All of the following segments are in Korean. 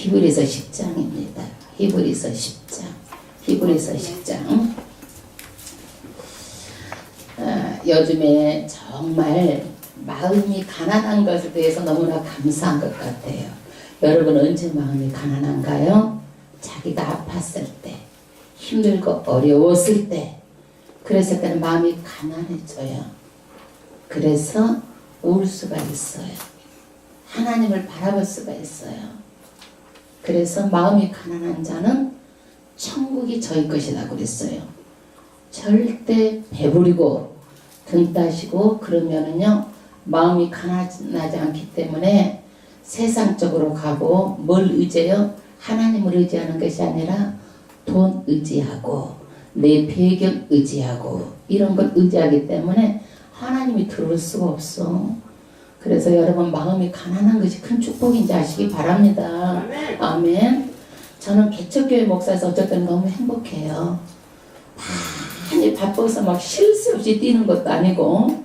히브리서 10장입니다. 히브리서 10장. 히브리서 10장. 요즘에 정말 마음이 가난한 것에 대해서 너무나 감사한 것 같아요. 여러분 언제 마음이 가난한가요? 자기가 아팠을 때, 힘들고 어려웠을 때, 그랬을 때는 마음이 가난해져요. 그래서 울 수가 있어요. 하나님을 바라볼 수가 있어요. 그래서 마음이 가난한 자는 천국이 저희 것이라고 그랬어요. 절대 배부리고 등 따시고 그러면은요 마음이 가난하지 않기 때문에 세상적으로 가고 뭘 의지해요? 하나님을 의지하는 것이 아니라 돈 의지하고 내 배경 의지하고 이런 걸 의지하기 때문에 하나님이 들어올 수가 없어. 그래서 여러분 마음이 가난한 것이 큰 축복인지 아시기 바랍니다. 아멘. 아멘. 저는 개척교회 목사에서 어쨌든 너무 행복해요. 많이 바빠서 막 쉴 새 없이 뛰는 것도 아니고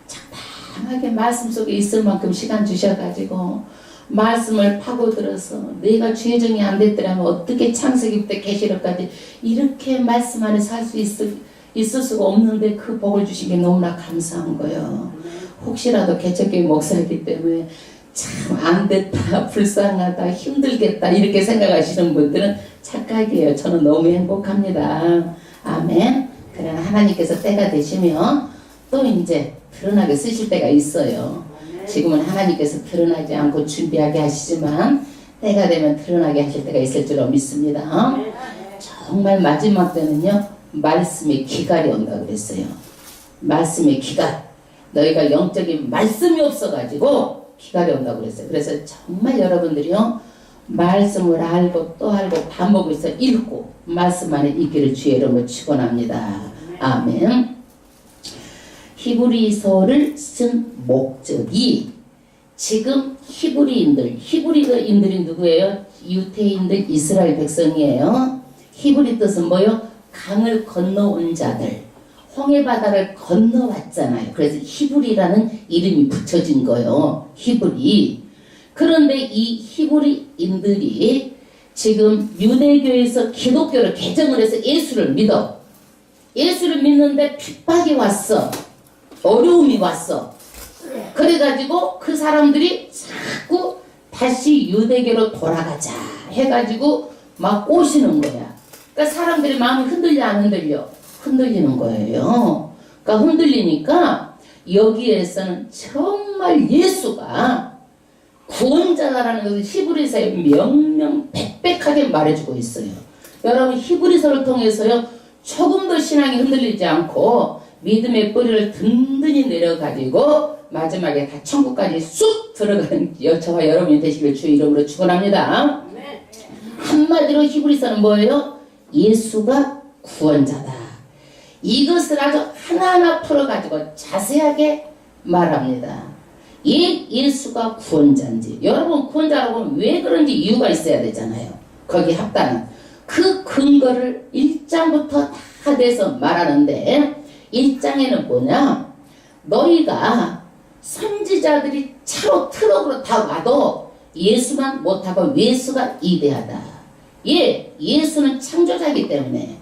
적당하게 말씀 속에 있을 만큼 시간 주셔가지고 말씀을 파고들어서 내가 죄정이 안 됐더라면 어떻게 창세기부터 계시록까지 이렇게 말씀 안에 살 수 있을 수가 없는데 그 복을 주신 게 너무나 감사한 거예요. 혹시라도 개척교회 목사이기 때문에 참 안됐다, 불쌍하다, 힘들겠다 이렇게 생각하시는 분들은 착각이에요. 저는 너무 행복합니다. 아멘. 그러나 하나님께서 때가 되시면 또 이제 드러나게 쓰실 때가 있어요. 지금은 하나님께서 드러나지 않고 준비하게 하시지만 때가 되면 드러나게 하실 때가 있을 줄로 믿습니다. 정말 마지막 때는요 말씀의 기갈이 온다고 그랬어요. 말씀의 기갈. 너희가 영적인 말씀이 없어가지고 기갈이 온다고 그랬어요. 그래서 정말 여러분들이요 말씀을 알고 또 알고 반복해서 읽고 말씀 안에 있기를 주의 이름으로 축원합니다. 아멘. 히브리서를 쓴 목적이 지금 히브리인들이 누구예요? 유태인들 이스라엘 백성이에요. 히브리 뜻은 뭐요? 강을 건너온 자들. 홍해바다를 건너왔잖아요. 그래서 히브리라는 이름이 붙여진 거예요. 히브리. 그런데 이 히브리인들이 지금 유대교에서 기독교를 개정을 해서 예수를 믿어. 예수를 믿는데 핍박이 왔어. 어려움이 왔어. 그래가지고 그 사람들이 자꾸 다시 유대교로 돌아가자 해가지고 막 꼬시는 거야. 그러니까 사람들이 마음이 흔들려 안 흔들려? 흔들리는 거예요. 그러니까 흔들리니까 여기에서는 정말 예수가 구원자라는 것을 히브리서에 명명백백하게 말해주고 있어요. 여러분 히브리서를 통해서요 조금 더 신앙이 흔들리지 않고 믿음의 뿌리를 든든히 내려가지고 마지막에 다 천국까지 쑥 들어가는 저와 여러분이 되시길 주의 이름으로 축원합니다. 한마디로 히브리서는 뭐예요? 예수가 구원자다. 이것을 아주 하나하나 풀어가지고 자세하게 말합니다. 예수가 구원자인지 여러분 구원자라고 하면 왜 그런지 이유가 있어야 되잖아요. 거기 합당한 그 근거를 1장부터 다 돼서 말하는데 1장에는 뭐냐 너희가 선지자들이 차로 트럭으로 다 와도 예수만 못하고 예수가 이대하다. 예수는 창조자이기 때문에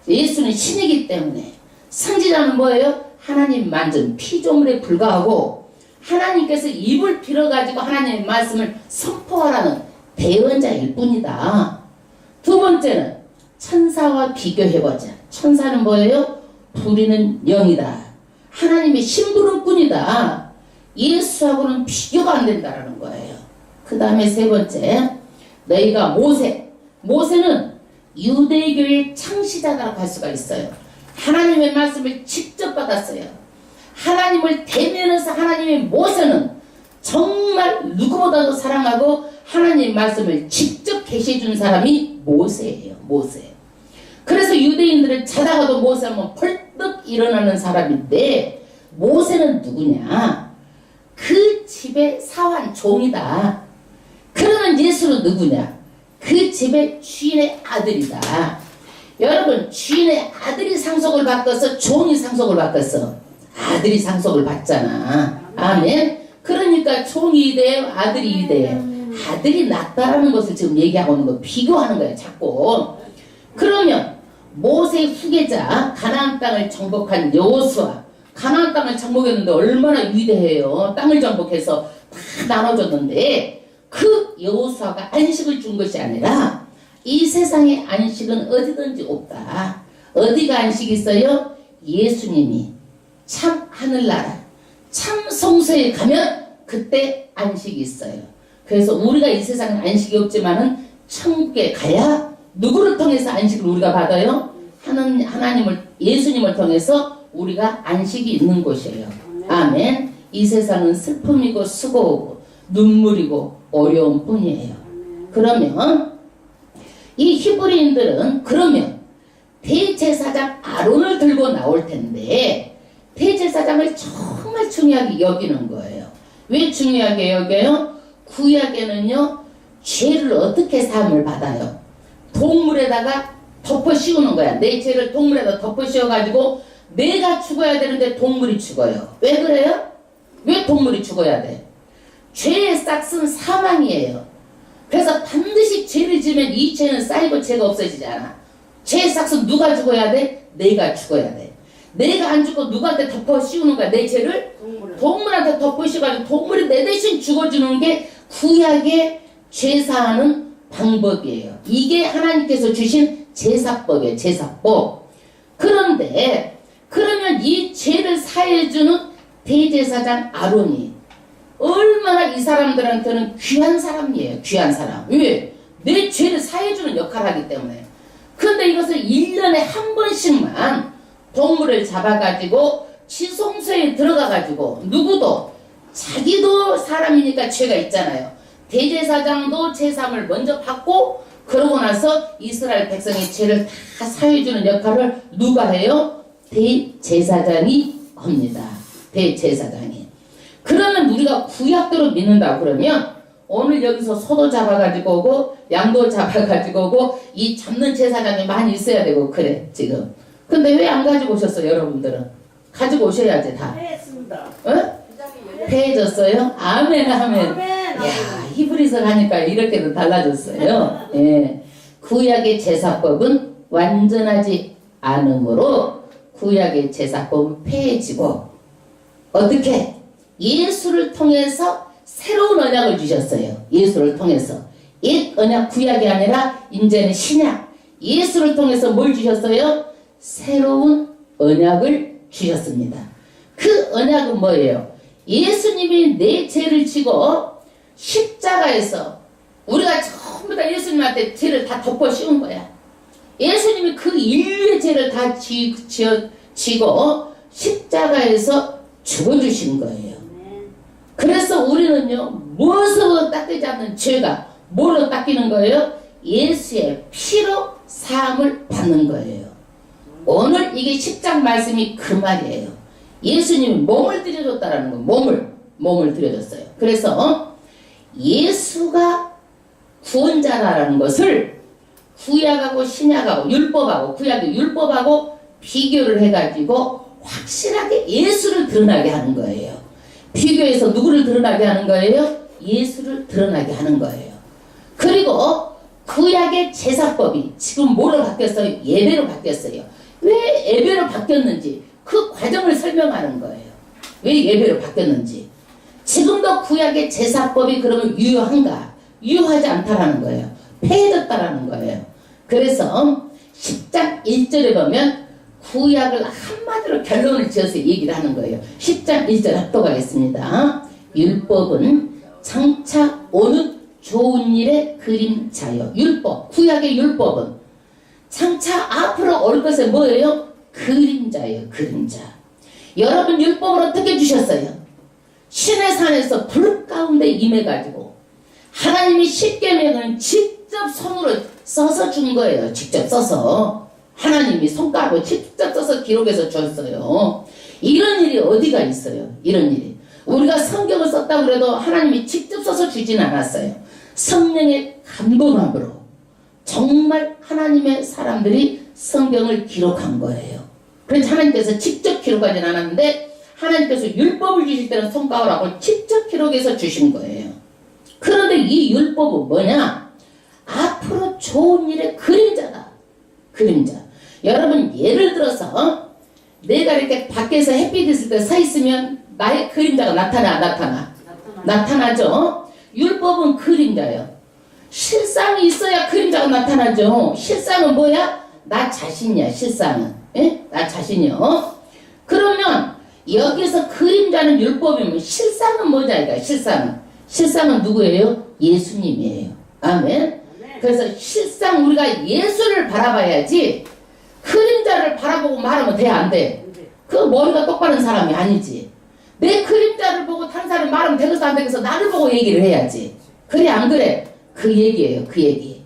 예수는 신이기 때문에 선지자는 뭐예요? 하나님 만든 피조물에 불과하고 하나님께서 입을 빌어가지고 하나님의 말씀을 선포하라는 대언자일 뿐이다. 두 번째는 천사와 비교해보자. 천사는 뭐예요? 부리는 영이다. 하나님의 심부름 뿐이다. 예수하고는 비교가 안 된다라는 거예요. 그 다음에 세 번째 너희가 모세는 유대교의 창시자라고 할 수가 있어요. 하나님의 말씀을 직접 받았어요. 하나님을 대면해서 하나님의 모세는 정말 누구보다도 사랑하고 하나님의 말씀을 직접 계시해 준 사람이 모세예요. 모세. 그래서 유대인들은 자다가도 모세하면 펄떡 일어나는 사람인데 모세는 누구냐? 그 집의 사환 종이다. 그러는 예수는 누구냐? 그 집의 주인의 아들이다. 여러분 주인의 아들이 상속을 바꿔서 종이 상속을 바꿨어. 아들이 상속을 받잖아. 아멘. 그러니까 종이 이대요 아들이 이대요. 아들이 낫다라는 것을 지금 얘기하고 있는 거, 비교하는 거예요 자꾸. 그러면 모세 후계자 가나안 땅을 정복한 여호수아, 가나안 땅을 정복했는데 얼마나 위대해요. 땅을 정복해서 다 나눠줬는데 그 여호수아가 안식을 준 것이 아니라 이 세상에 안식은 어디든지 없다. 어디가 안식이 있어요? 예수님이 참 하늘나라 참 성소에 가면 그때 안식이 있어요. 그래서 우리가 이 세상에 안식이 없지만은 천국에 가야 누구를 통해서 안식을 우리가 받아요? 하나님을, 예수님을 통해서 우리가 안식이 있는 곳이에요. 아멘. 이 세상은 슬픔이고 수고고 눈물이고 어려움 뿐이에요. 그러면 이 히브리인들은 그러면 대제사장 아론을 들고 나올 텐데 대제사장을 정말 중요하게 여기는 거예요. 왜 중요하게 여겨요? 구약에는요 죄를 어떻게 사함을 받아요? 동물에다가 덮어 씌우는 거야. 내 죄를 동물에다 덮어 씌워가지고 내가 죽어야 되는데 동물이 죽어요. 왜 그래요? 왜 동물이 죽어야 돼? 죄의 싹은 사망이에요. 그래서 반드시 죄를 지으면 이 죄는 쌓이고 죄가 없어지지 않아. 죄의 싹은 누가 죽어야 돼? 내가 죽어야 돼. 내가 안 죽고 누구한테 덮어 씌우는 거야? 내 죄를? 동물한테 덮어 씌워가지고 동물이 내 대신 죽어주는 게 구약의 죄사하는 방법이에요. 이게 하나님께서 주신 제사법이에요. 제사법. 그런데 그러면 이 죄를 사해주는 대제사장 아론이 얼마나 이 사람들한테는 귀한 사람이에요. 귀한 사람. 왜? 내 죄를 사해주는 역할을 하기 때문에. 그런데 이것을 1년에 한 번씩만 동물을 잡아가지고 지성소에 들어가가지고 누구도 자기도 사람이니까 죄가 있잖아요. 대제사장도 제사함을 먼저 받고 그러고 나서 이스라엘 백성의 죄를 다 사해주는 역할을 누가 해요? 대제사장이 합니다. 대제사장이. 그러면 우리가 구약대로 믿는다 그러면 오늘 여기서 소도 잡아가지고 오고 양도 잡아가지고 오고 이 잡는 제사장이 많이 있어야 되고 그래 지금. 근데 왜 안 가지고 오셨어요 여러분들은? 가지고 오셔야지 다. 했습니다. 어? 패해졌어요? 아멘 아멘. 야 히브리서 가니까 이렇게도 달라졌어요. 예. 구약의 제사법은 완전하지 않으므로 구약의 제사법은 패해지고 어떻게? 예수를 통해서 새로운 언약을 주셨어요. 예수를 통해서. 옛 언약 구약이 아니라 이제는 신약. 예수를 통해서 뭘 주셨어요? 새로운 언약을 주셨습니다. 그 언약은 뭐예요? 예수님이 내 죄를 지고 십자가에서 우리가 전부 다 예수님한테 죄를 다 덮어 씌운 거야. 예수님이 그 인류의 죄를 다 지고 십자가에서 죽어주신 거예요. 그래서 우리는요 무엇으로 닦이지 않는 죄가 뭘로 닦이는 거예요? 예수의 피로 사함을 받는 거예요. 오늘 이게 10장 말씀이 그 말이에요. 예수님이 몸을 들여줬다라는 거. 몸을 들여줬어요. 그래서 예수가 구원자라는 것을 구약하고 신약하고 율법하고 구약의 율법하고 비교를 해가지고 확실하게 예수를 드러나게 하는 거예요. 비교해서 누구를 드러나게 하는 거예요? 예수를 드러나게 하는 거예요. 그리고 구약의 제사법이 지금 뭐로 바뀌었어요? 예배로 바뀌었어요. 왜 예배로 바뀌었는지 그 과정을 설명하는 거예요. 왜 예배로 바뀌었는지. 지금도 구약의 제사법이 그러면 유효한가? 유효하지 않다라는 거예요. 폐해졌다라는 거예요. 그래서 10장 1절에 보면 구약을 한마디로 결론을 지어서 얘기를 하는 거예요. 10장 1절 합독하겠습니다. 율법은 장차 오는 좋은 일의 그림자요. 율법, 구약의 율법은 장차 앞으로 올 것은 뭐예요? 그림자예요. 그림자. 여러분 율법을 어떻게 주셨어요? 신의 산에서 불 가운데 임해가지고 하나님이 십계명을 직접 손으로 써서 준 거예요. 직접 써서. 하나님이 손가락으로 직접 써서 기록해서 줬어요. 이런 일이 어디가 있어요? 이런 일이. 우리가 성경을 썼다고 그래도 하나님이 직접 써서 주진 않았어요. 성령의 감동함으로 정말 하나님의 사람들이 성경을 기록한 거예요. 그래서 하나님께서 직접 기록하진 않았는데 하나님께서 율법을 주실 때는 손가락으로 직접 기록해서 주신 거예요. 그런데 이 율법은 뭐냐? 앞으로 좋은 일의 그림자다. 그림자. 여러분 예를 들어서 내가 이렇게 밖에서 햇빛 있을 때 서 있으면 나의 그림자가 나타나죠. 율법은 그림자예요. 실상이 있어야 그림자가 나타나죠. 실상은 뭐야? 나 자신이야. 실상은. 예? 나 자신이요. 그러면 여기서 그림자는 율법이면 실상은 뭐냐 이거. 실상은 누구예요? 예수님이에요. 아멘. 그래서 실상 우리가 예수를 바라봐야지 그림자를 바라보고 말하면 돼 안 돼? 그 머리가 똑바른 사람이 아니지. 내 그림자를 보고 다른 사람이 말하면 되겠어 안 되겠어? 나를 보고 얘기를 해야지. 그래 안 그래? 그 얘기예요. 그 얘기.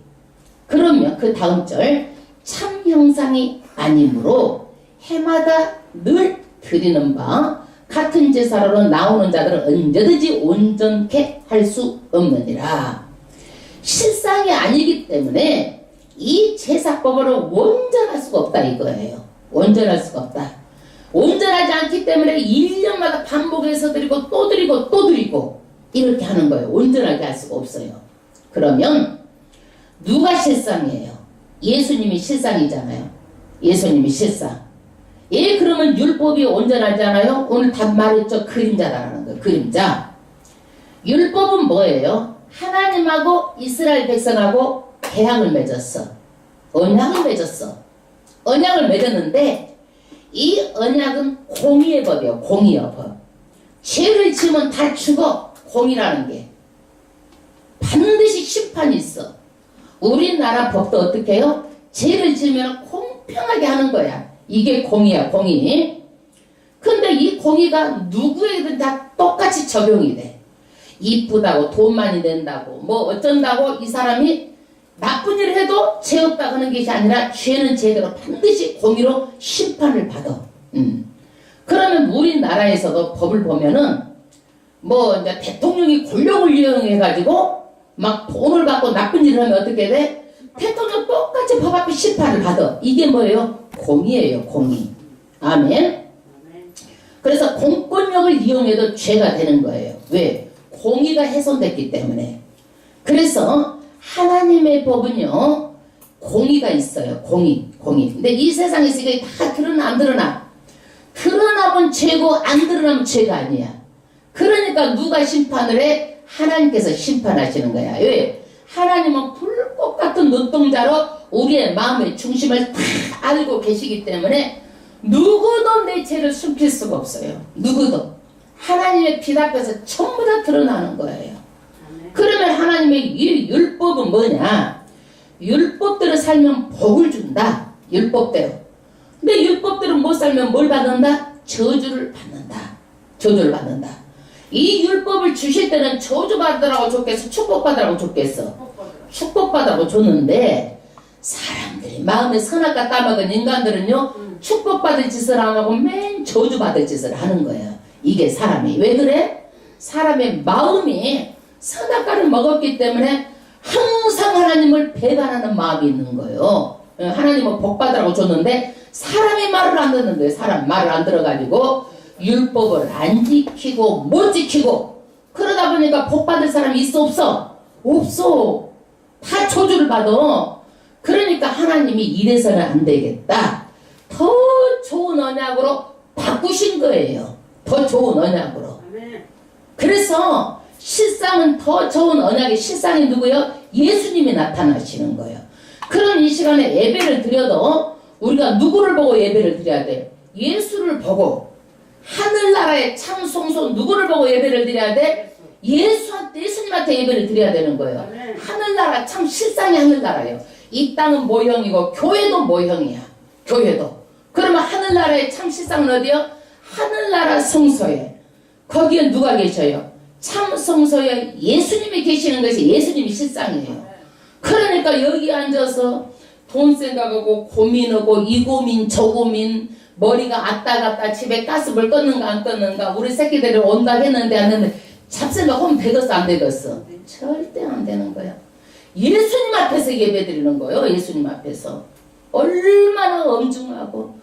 그러면 그 다음 절 참 형상이 아니므로 해마다 늘 드리는 바 같은 제사로 나오는 자들은 언제든지 온전케 할 수 없느니라. 실상이 아니기 때문에 이 제사법으로 온전할 수가 없다 이거예요. 온전할 수가 없다. 온전하지 않기 때문에 1년마다 반복해서 드리고 또 드리고 또 드리고 이렇게 하는 거예요. 온전하게 할 수가 없어요. 그러면 누가 실상이에요? 예수님이 실상이잖아요. 예수님이 실상. 예, 그러면 율법이 온전하잖아요. 오늘 답 말했죠. 그림자라는 거. 그림자. 율법은 뭐예요? 하나님하고 이스라엘 백성하고 계약을 맺었어. 언약을 맺었어. 언약을 맺었는데 이 언약은 공의의 법이에요. 공의의 법. 죄를 지으면 다 죽어. 공의라는 게. 반드시 심판이 있어. 우리나라 법도 어떻게 해요? 죄를 지으면 공평하게 하는 거야. 이게 공의야. 공의. 근데 이 공의가 누구에게든 다 똑같이 적용이 돼. 이쁘다고 돈 많이 낸다고 뭐 어쩐다고 이 사람이 나쁜 일을 해도 죄 없다고 하는 것이 아니라 죄는 죄대로 반드시 공의로 심판을 받아. 그러면 우리나라에서도 법을 보면은 뭐 이제 대통령이 권력을 이용해가지고 막 돈을 받고 나쁜 일을 하면 어떻게 돼? 대통령 똑같이 법 앞에 심판을 받아. 이게 뭐예요? 공의예요. 공의. 아멘. 그래서 공권력을 이용해도 죄가 되는 거예요. 왜? 공의가 훼손됐기 때문에. 그래서 하나님의 법은요 공의가 있어요. 공의. 근데 이 세상에서 이게 다 드러나 안 드러나? 드러나면 죄고 안 드러나면 죄가 아니야. 그러니까 누가 심판을 해? 하나님께서 심판하시는 거야. 왜? 하나님은 불꽃 같은 눈동자로 우리의 마음의 중심을 다 알고 계시기 때문에 누구도 내 죄를 숨길 수가 없어요. 누구도. 하나님의 빛 앞에서 전부 다 드러나는 거예요. 그러면 하나님의 이 율법은 뭐냐? 율법대로 살면 복을 준다. 율법대로. 근데 율법대로 못 살면 뭘 받는다? 저주를 받는다. 저주를 받는다. 이 율법을 주실 때는 저주받으라고 줬겠어? 축복받으라고 줬겠어? 축복받으라고 줬는데 사람들이 마음에 선악과 따먹은 인간들은요 축복받을 짓을 안 하고 맨 저주받을 짓을 하는 거예요. 이게 사람이. 왜 그래? 사람의 마음이 선악과를 먹었기 때문에 항상 하나님을 배반하는 마음이 있는 거예요. 하나님은 복받으라고 줬는데 사람의 말을 안 듣는 거예요. 사람 말을 안 들어가지고 율법을 안 지키고 못 지키고 그러다 보니까 복받을 사람이 있어 없어? 없어. 다 저주를 받아. 그러니까 하나님이 이래서는 안 되겠다. 더 좋은 언약으로 바꾸신 거예요. 더 좋은 언약으로. 그래서 실상은 더 좋은 언약의 실상이 누구예요? 예수님이 나타나시는 거예요. 그럼 이 시간에 예배를 드려도 우리가 누구를 보고 예배를 드려야 돼? 예수를 보고. 하늘나라의 참 성소 누구를 보고 예배를 드려야 돼? 예수님한테 예배를 드려야 되는 거예요. 하늘나라 참 실상이 하늘나라예요. 이 땅은 모형이고 교회도 모형이야. 교회도. 그러면 하늘나라의 참 실상은 어디요? 하늘나라 성소에. 거기에 누가 계셔요? 참 성소에 예수님이 계시는 것이 예수님이 실상이에요. 그러니까 여기 앉아서 돈 생각하고 고민하고 이 고민 저 고민 머리가 왔다 갔다 집에 가스불 껐는가 안 껐는가 우리 새끼들이 온다 했는데 안 했는데 잡생각하면 되겠어 안 되겠어? 절대 안 되는 거야. 예수님 앞에서 예배드리는 거예요. 예수님 앞에서. 얼마나 엄중하고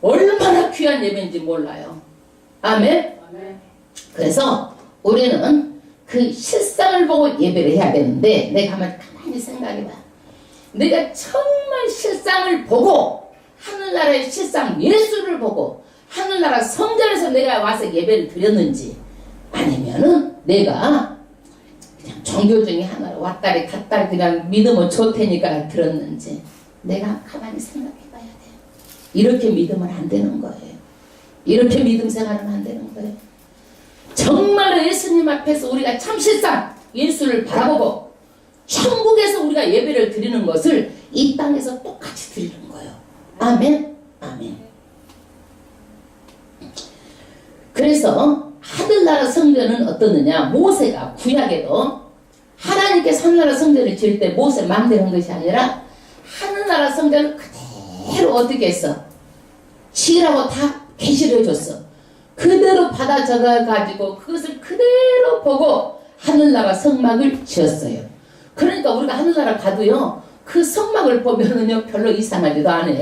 얼마나 귀한 예배인지 몰라요. 아멘? 그래서 우리는 그 실상을 보고 예배를 해야 되는데 내가 한번 가만히 생각해봐. 내가 정말 실상을 보고 하늘나라의 실상 예수를 보고 하늘나라 성전에서 내가 와서 예배를 드렸는지 아니면은 내가 그냥 종교 중에 하나로 왔다리 갔다리 그냥 믿으면 좋다니까 들었는지 내가 가만히 생각해 봐야 돼요. 이렇게 믿으면 안 되는 거예요. 이렇게 믿음 생활하면 안 되는 거예요. 정말로 예수님 앞에서 우리가 참실상 예수를 바라보고 천국에서 우리가 예배를 드리는 것을 이 땅에서 똑같이 드리는 거예요. 아멘. 아멘. 그래서 하늘나라 성전은 어떠느냐. 모세가 구약에도 하나님께서 하늘나라 성전을 지을 때 모세 마음대로 한 것이 아니라 하늘나라 성전을 그대로 어떻게 했어? 지으라고 다 계시를 해줬어. 그대로 받아 적어가지고 그것을 그대로 보고 하늘나라 성막을 지었어요. 그러니까 우리가 하늘나라 가도요 그 성막을 보면은요 별로 이상하지도 않아.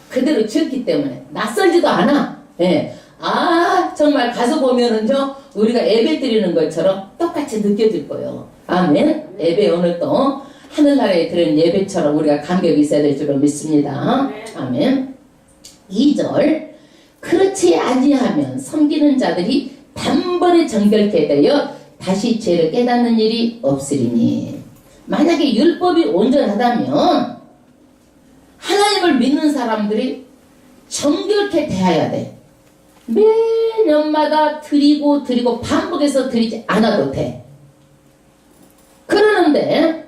그대로 지었기 때문에 낯설지도 않아. 예. 아 정말 가서 보면은요 우리가 예배 드리는 것처럼 똑같이 느껴질 거예요. 아멘. 예배 오늘도 하늘나라에 드리는 예배처럼 우리가 감격이 있어야 될 줄로 믿습니다. 아멘. 2절 그렇지 아니하면 섬기는 자들이 단번에 정결케 되어 다시 죄를 깨닫는 일이 없으리니. 만약에 율법이 온전하다면 하나님을 믿는 사람들이 정결케 대해야 돼. 매년마다 드리고 반복해서 드리지 않아도 돼. 그러는데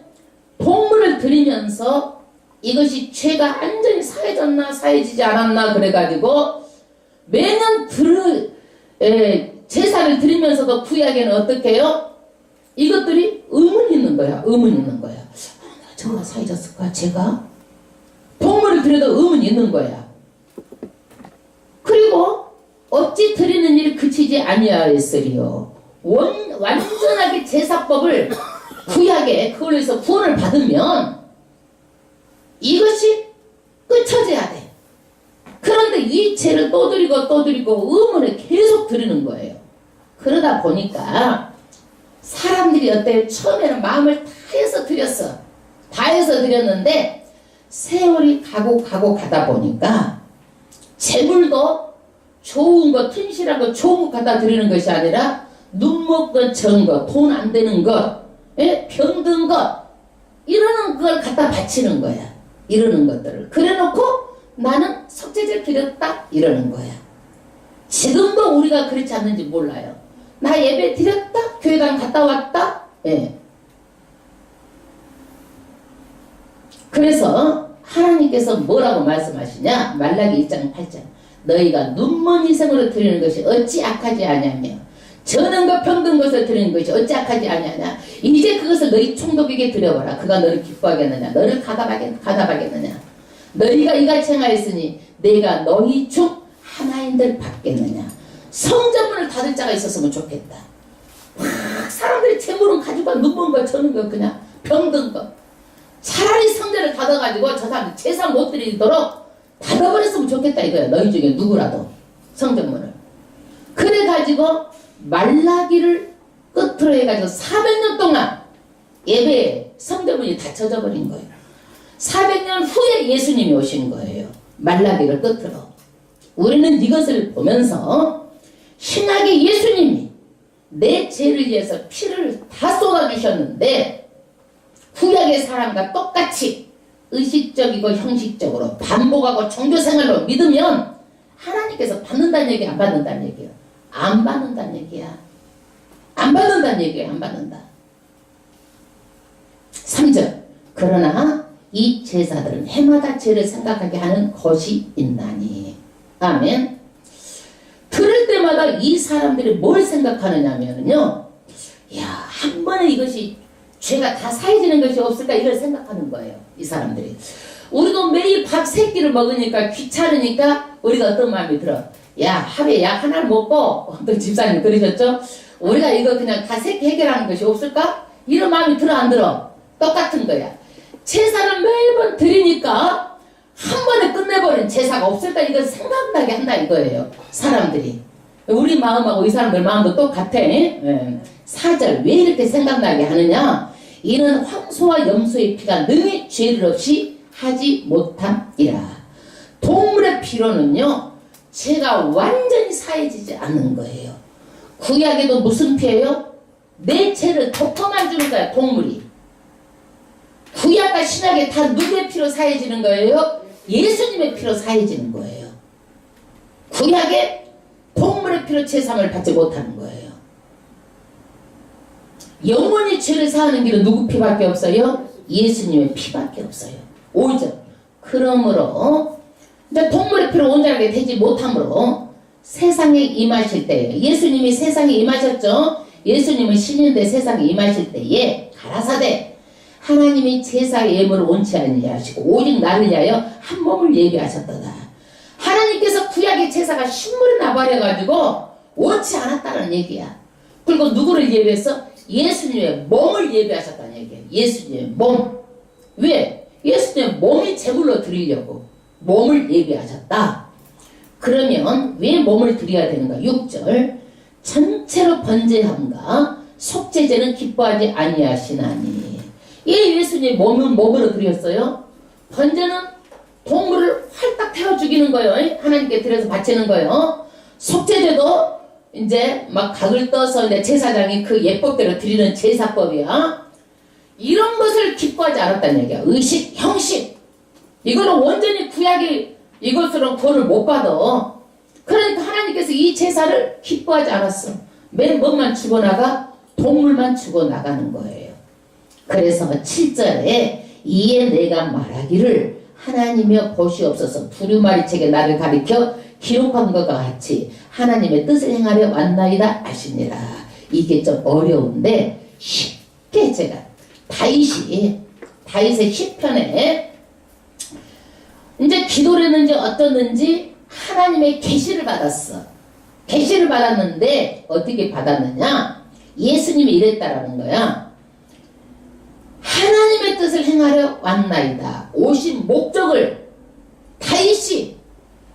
동물을 드리면서 이것이 죄가 완전히 사해졌나 사해지지 않았나 그래가지고 매년 제사를 드리면서도 구약에는 어떻게 해요? 이것들이 의문이 있는 거야. 의문이 있는 거야. 정말 사해졌을까 제가? 동물을 드려도 의문이 있는 거야. 그리고 어찌 드리는 일이 그치지 아니하였으리요. 완전하게 제사법을 구약에 그걸로 해서 구원을 받으면 이것이 끝쳐져야 돼. 그런데 이 죄를 또 드리고 의문을 계속 드리는 거예요. 그러다 보니까 사람들이 어때요? 처음에는 마음을 다해서 드렸어. 다해서 드렸는데 세월이 가고 가다 보니까 재물도 좋은 거, 튼실한 거, 좋은 거 갖다 드리는 것이 아니라 눈 먹건 전 거, 돈 안 되는 것, 병든 것 이러는 걸 갖다 바치는 거야. 이러는 것들을. 그래놓고 나는 속죄제를 드렸다 이러는 거야. 지금도 우리가 그렇지 않는지 몰라요. 나 예배 드렸다? 교회당 갔다 왔다? 예. 그래서 하나님께서 뭐라고 말씀하시냐? 말라기 1장 8절 너희가 눈먼 희생으로 드리는 것이 어찌 악하지 아니하며 저는 것 병든 것을 드리는 것이 어찌 악하지 아니하냐. 이제 그것을 너희 총독에게 드려봐라. 그가 너를 기뻐하겠느냐 너를 가답하겠느냐. 너희가 이같이 행하였으니 내가 너희 중 하나인들 받겠느냐. 성전문을 닫을 자가 있었으면 좋겠다. 막 사람들이 재물은 가지고 눈먼 거 저는 거 그냥 병든 거 차라리 성전을 닫아가지고 저 사람들 제사 못 드리도록 닫아버렸으면 좋겠다 이거야. 너희 중에 누구라도 성전문을. 그래가지고 말라기를 끝으로 해가지고 400년 동안 예배에 성전문이 닫혀져 버린 거예요. 400년 후에 예수님이 오신 거예요. 말라기를 끝으로. 우리는 이것을 보면서 신약의 예수님이 내 죄를 위해서 피를 다 쏟아주셨는데 구약의 사람과 똑같이 의식적이고 형식적으로 반복하고 종교생활로 믿으면 하나님께서 받는다는 얘기 안 받는다는 얘기예요. 안 받는다는 얘기야. 안 받는다는 얘기예요. 안 받는다. 3절 그러나 이 제사들은 해마다 죄를 생각하게 하는 것이 있나니. 아멘. 들을 때마다 이 사람들이 뭘 생각하느냐면요. 야, 한 번에 이것이 죄가 다 사해지는 것이 없을까 이걸 생각하는 거예요. 이 사람들이. 우리도 매일 밥 3끼를 먹으니까 귀찮으니까 우리가 어떤 마음이 들어. 야, 하루에 약 하나를 먹고 어떤 집사님 그러셨죠? 우리가 이거 그냥 다 3끼 해결하는 것이 없을까? 이런 마음이 들어 안 들어? 똑같은 거야. 제사를 매번 드리니까 한 번에 끝내버린 제사가 없을까 이걸 생각나게 한다 이거예요. 사람들이. 우리 마음하고 이 사람들 마음도 똑같아. 4절 왜 이렇게 생각나게 하느냐? 이는 황소와 염소의 피가 능히 죄를 없이 하지 못함이라. 동물의 피로는요 죄가 완전히 사해지지 않는 거예요. 구약에도 무슨 피예요? 내 죄를 덮어만 주는 거야. 동물이. 구약과 신약에 다 누구의 피로 사해지는 거예요? 예수님의 피로 사해지는 거예요. 구약에 동물의 피로 제사함을 받지 못하는 거예요. 영원히 죄를 사하는 길은 누구 피밖에 없어요? 예수님의 피밖에 없어요. 5절 그러므로 이제 동물의 피로 온전하게 되지 못하므로 세상에 임하실 때에 예수님이 세상에 임하셨죠. 예수님은 신인데 세상에 임하실 때에 가라사대 하나님이 제사의 예물을 원치 아니하시고 오직 나를 위하여 한 몸을 예비하셨도다. 하나님께서 구약의 제사가 신물에 나버려가지고 원치 않았다는 얘기야. 그리고 누구를 예비했어? 예수님의 몸을 예비하셨다는 얘기예요. 예수님의 몸. 왜? 예수님의 몸이 제물로 드리려고 몸을 예비하셨다. 그러면 왜 몸을 드려야 되는가? 6절 전체로 번제함과 속죄제는 기뻐하지 아니하시나니. 예, 예수님 몸으로 드렸어요. 번제는 동물을 활딱 태워 죽이는 거예요. 하나님께 드려서 바치는 거예요. 속죄제도 이제 막 각을 떠서 이제 제사장이 그 예법대로 드리는 제사법이야. 이런 것을 기뻐하지 않았다는 얘기야. 의식, 형식. 이거는 완전히 구약이 이것으로는 구원을 못 받아. 그러니까 하나님께서 이 제사를 기뻐하지 않았어. 맨 뭐만 죽어나가? 동물만 죽어나가는 거예요. 그래서 7절에 이에 내가 말하기를 하나님이여 보시옵소서 두루마리책에 나를 가리켜 기록한 것과 같이 하나님의 뜻을 행하려 왔나이다 하시니라. 이게 좀 어려운데 쉽게 제가 다윗의 시편에 이제 기도를 했는지 어떻는지 하나님의 계시를 받았어. 계시를 받았는데 어떻게 받았느냐? 예수님이 이랬다라는 거야. 하나님의 뜻을 행하려 왔나이다. 오신 목적을 다윗이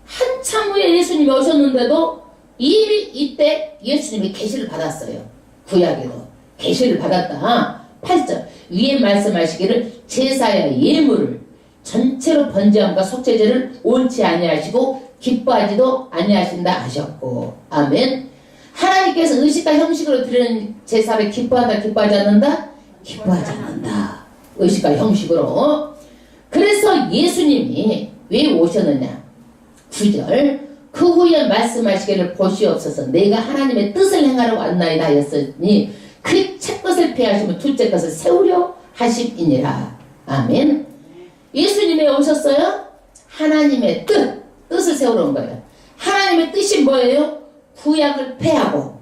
한참 후에 예수님이 오셨는데도 이미 이때 예수님이 계시를 받았어요. 구약에도 계시를 받았다. 8절 위에 말씀하시기를 제사야 예물을 전체로 번제함과 속죄제를 원치 아니하시고 기뻐하지도 아니하신다 하셨고 아멘. 하나님께서 의식과 형식으로 드리는 제사를 기뻐한다 기뻐하지 않는다? 기뻐하지 않는다. 의식과 형식으로. 그래서 예수님이 왜 오셨느냐? 9절 그 후에 말씀하시기를 보시옵소서 내가 하나님의 뜻을 행하러 왔나이다 하였으니 그 첫 것을 폐하시면 둘째 것을 세우려 하심이니라. 아멘. 예수님이 오셨어요? 하나님의 뜻을 세우러 온 거예요. 하나님의 뜻이 뭐예요? 구약을 폐하고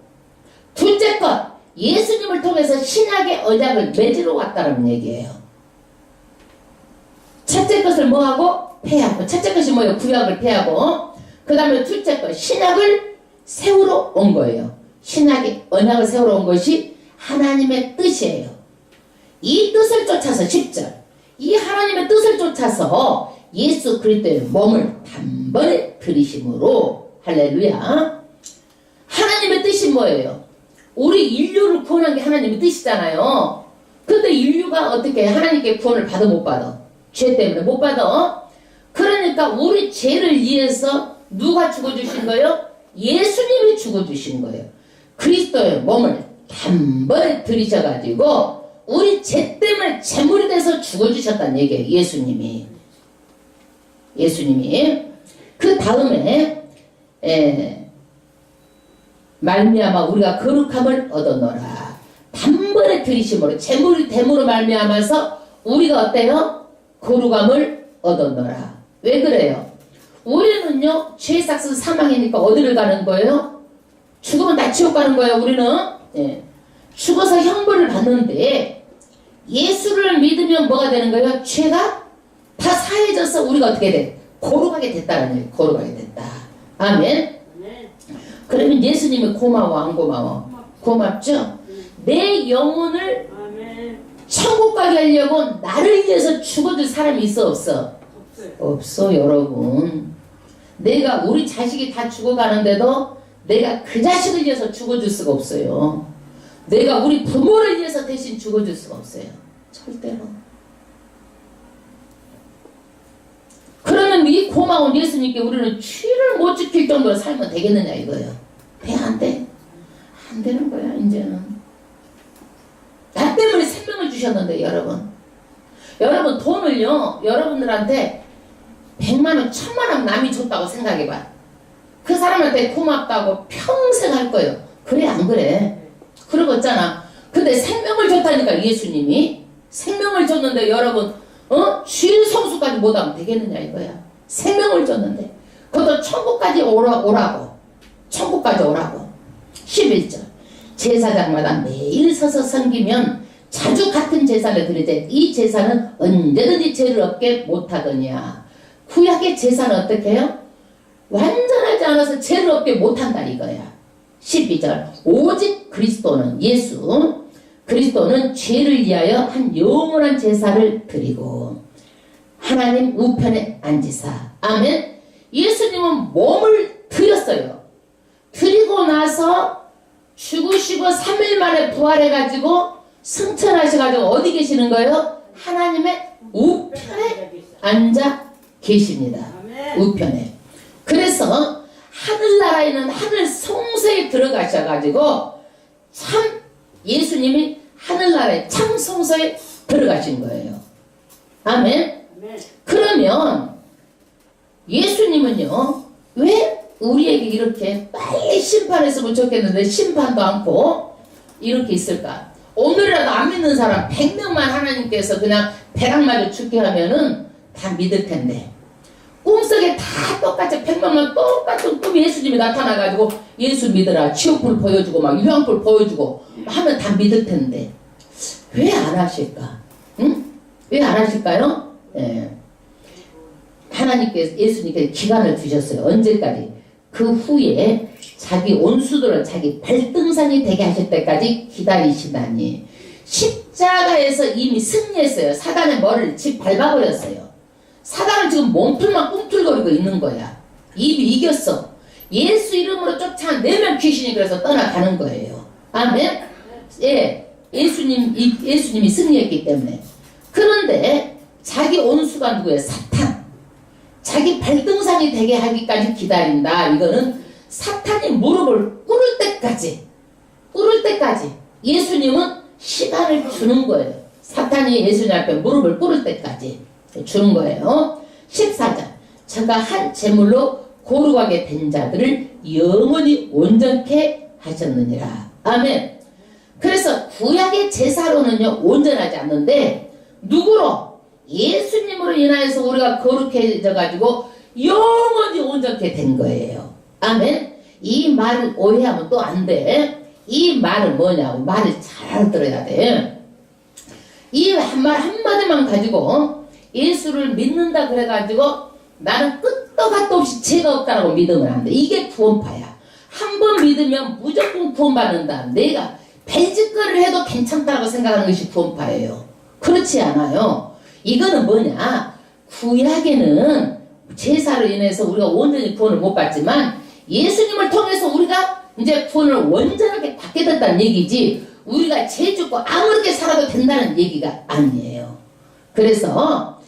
둘째 것 예수님을 통해서 신약의 언약을 맺으러 왔다는 얘기예요. 첫째 것을 뭐하고? 폐하고. 첫째 것이 뭐예요? 구약을 폐하고 그 다음에 둘째 것 신약을 세우러 온 거예요. 신약의 언약을 세우러 온 것이 하나님의 뜻이에요. 이 뜻을 쫓아서 10절 이 하나님의 뜻을 쫓아서 예수 그리스도의 몸을 단번에 들이심으로 할렐루야. 하나님의 뜻이 뭐예요? 우리 인류를 구원한 게 하나님의 뜻이잖아요. 근데 인류가 어떻게 하나님께 구원을 받아 못 받아? 죄 때문에 못 받아. 그러니까 우리 죄를 위해서 누가 죽어주신 거예요? 예수님이 죽어주신 거예요. 그리스도의 몸을 단번에 들이셔가지고 우리 죄 때문에 제물이 돼서 죽어주셨다는 얘기예요. 예수님이 그 다음에 말미암아 우리가 거룩함을 얻어노라. 단번에 들이심으로 제물이 됨으로 말미암아서 우리가 어때요? 거룩함을 얻어노라. 왜 그래요? 우리는요 죄의 삭은 사망이니까 어디를 가는 거예요? 죽으면 다 지옥 가는 거예요. 우리는 죽어서 형벌을 받는데 예수를 믿으면 뭐가 되는 거예요? 죄가 다 사해져서 우리가 어떻게 돼? 거룩하게 됐다는 얘기예요. 거룩하게 됐다. 아멘. 그러면 예수님이 고마워 안 고마워? 고맙죠? 내 영혼을 천국 가게 하려고 나를 위해서 죽어줄 사람이 있어 없어? 없어 여러분. 내가 우리 자식이 다 죽어가는데도 내가 그 자식을 위해서 죽어줄 수가 없어요. 내가 우리 부모를 위해서 대신 죽어줄 수가 없어요. 절대로. 그러면 이 고마운 예수님께 우리는 죄를 못 지킬 정도로 살면 되겠느냐 이거예요. 돼? 안 돼? 안 되는 거야 이제는. 나 때문에 생명을 주셨는데 여러분 돈을요 여러분들한테 100만원 1000만원 남이 줬다고 생각해봐. 그 사람한테 고맙다고 평생 할 거예요. 그래 안 그래? 그러겠잖아. 근데 생명을 줬다니까 예수님이. 생명을 줬는데 여러분 죄 성수까지 못하면 되겠느냐 이거야. 생명을 줬는데 그것도 천국까지 오라고. 천국까지 오라고. 11절 제사장마다 매일 서서 섬기면 자주 같은 제사를 드리되 이 제사는 언제든지 죄를 없게 못하더냐. 구약의 제사는 어떻게 해요? 완전하지 않아서 죄를 없게 못한다 이거야. 12절 오직 그리스도는 그리스도는 죄를 위하여 한 영원한 제사를 드리고 하나님 우편에 앉으사. 아멘. 예수님은 몸을 드렸어요. 드리고 나서 죽으시고 3일 만에 부활해가지고 승천하셔가지고 어디 계시는 거예요? 하나님의 우편에 앉아 계십니다. 우편에. 그래서 하늘나라에 있는 하늘 성소에 들어가셔가지고 참 예수님이 하늘나라의 참 성소에 들어가신 거예요. 아멘. 그러면 예수님은요 왜 우리에게 이렇게 빨리 심판했으면 좋겠는데 심판도 않고 이렇게 있을까? 오늘이라도 안 믿는 사람 100명만 하나님께서 그냥 배락마저 죽게 하면은 다 믿을 텐데 꿈속에 다 똑같이 100명만 똑같은 꿈 예수님이 나타나가지고 예수 믿으라 지옥불 보여주고 막 유황불 보여주고 하면 다 믿을 텐데 왜 안 하실까? 응? 왜 안 하실까요? 예. 하나님께서 예수님께 기간을 두셨어요. 언제까지? 그 후에 자기 온수들을 자기 발등상이 되게 하실 때까지 기다리시다니. 십자가에서 이미 승리했어요. 사단의 머리를 집 밟아버렸어요. 사단은 지금 몸풀만 꿈틀거리고 있는 거야. 이미 이겼어. 예수 이름으로 쫓아내면 귀신이 그래서 떠나가는 거예요. 아멘? 예, 예수님이 승리했기 때문에. 그런데 자기 온수가 누구예요? 사탄. 자기 발등상이 되게 하기까지 기다린다. 이거는 사탄이 무릎을 꿇을 때까지 예수님은 시간을 주는 거예요. 사탄이 예수님 앞에 무릎을 꿇을 때까지 주는 거예요. 14절 저가 한 제물로 거룩하게 된 자들을 영원히 온전케 하셨느니라. 아멘. 그래서 구약의 제사로는요 온전하지 않는데 누구로? 예수님으로 인하여서 우리가 거룩해져 가지고 영원히 온전케 된 거예요. 아멘. 이 말을 오해하면 또 안 돼. 이 말은 뭐냐고 말을 잘 들어야 돼. 이 말 한마디만 가지고 예수를 믿는다 그래가지고 나는 끝도 갓도 없이 죄가 없다라고 믿으면 안 돼. 이게 구원파야. 한 번 믿으면 무조건 구원받는다. 내가 배짓거리를 해도 괜찮다고 생각하는 것이 구원파예요. 그렇지 않아요. 이거는 뭐냐? 구약에는 제사로 인해서 우리가 온전히 구원을 못 받지만 예수님을 통해서 우리가 이제 구원을 온전하게 받게 됐다는 얘기지 우리가 죄 짓고 아무렇게 살아도 된다는 얘기가 아니에요. 그래서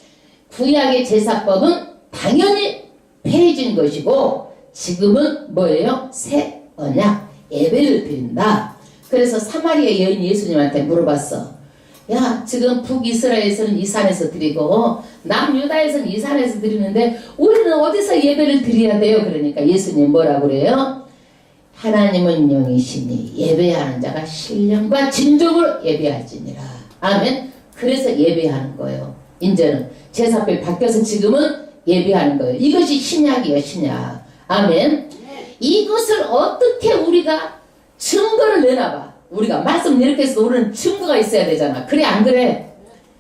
구약의 제사법은 당연히 폐해진 것이고 지금은 뭐예요? 새 언약 예배를 드린다. 그래서 사마리아 여인이 예수님한테 물어봤어. 야, 지금 북이스라엘에서는 이 산에서 드리고 남유다에서는 이 산에서 드리는데 우리는 어디서 예배를 드려야 돼요? 그러니까 예수님 뭐라고 그래요? 하나님은 영이시니 예배하는 자가 신령과 진정으로 예배할지니라. 아멘. 그래서 예배하는 거예요. 이제는 제사법이 바뀌어서 지금은 예배하는 거예요. 이것이 신약이에요. 신약. 아멘. 이것을 어떻게 우리가 증거를 내놔봐. 우리가 말씀 이렇게 해서 우리는 증거가 있어야 되잖아. 그래 안 그래?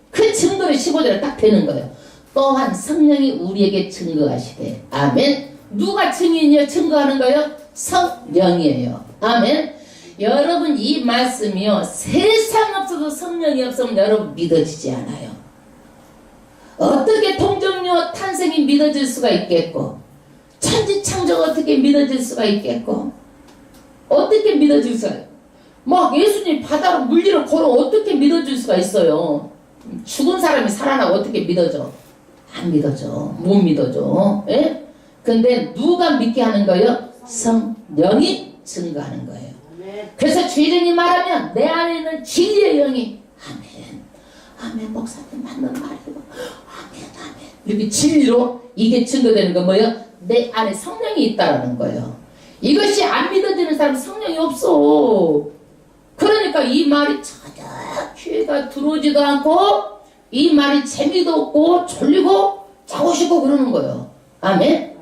그 증거를 15절에 딱 되는 거예요. 또한 성령이 우리에게 증거하시되. 아멘. 누가 증인이요? 증거하는 거예요? 성령이에요. 아멘. 여러분 이 말씀이요 세상 없어도 성령이 없으면 여러분 믿어지지 않아요. 어떻게 동정녀 탄생이 믿어질 수가 있겠고 천지창조가 어떻게 믿어질 수가 있겠고 어떻게 믿어질 수가 있어요? 막 예수님 바다로 물리로 걸어 어떻게 믿어줄 수가 있어요? 죽은 사람이 살아나고 어떻게 믿어져? 안 믿어져. 못 믿어져. 예? 근데 누가 믿게 하는 거예요? 성령이 증거하는 거예요. 그래서 주일이 말하면 내 안에 있는 진리의 영이 아멘. 아멘. 목사님 맞는 말이고 아멘 아멘. 이렇게 진리로 이게 증거되는 거 뭐예요? 내 안에 성령이 있다라는 거예요. 이것이 안 믿어지는 사람은 성령이 없어. 그러니까 이 말이 전혀 귀에가 들어오지도 않고 이 말이 재미도 없고 졸리고 자고 싶고 그러는 거예요. 아멘.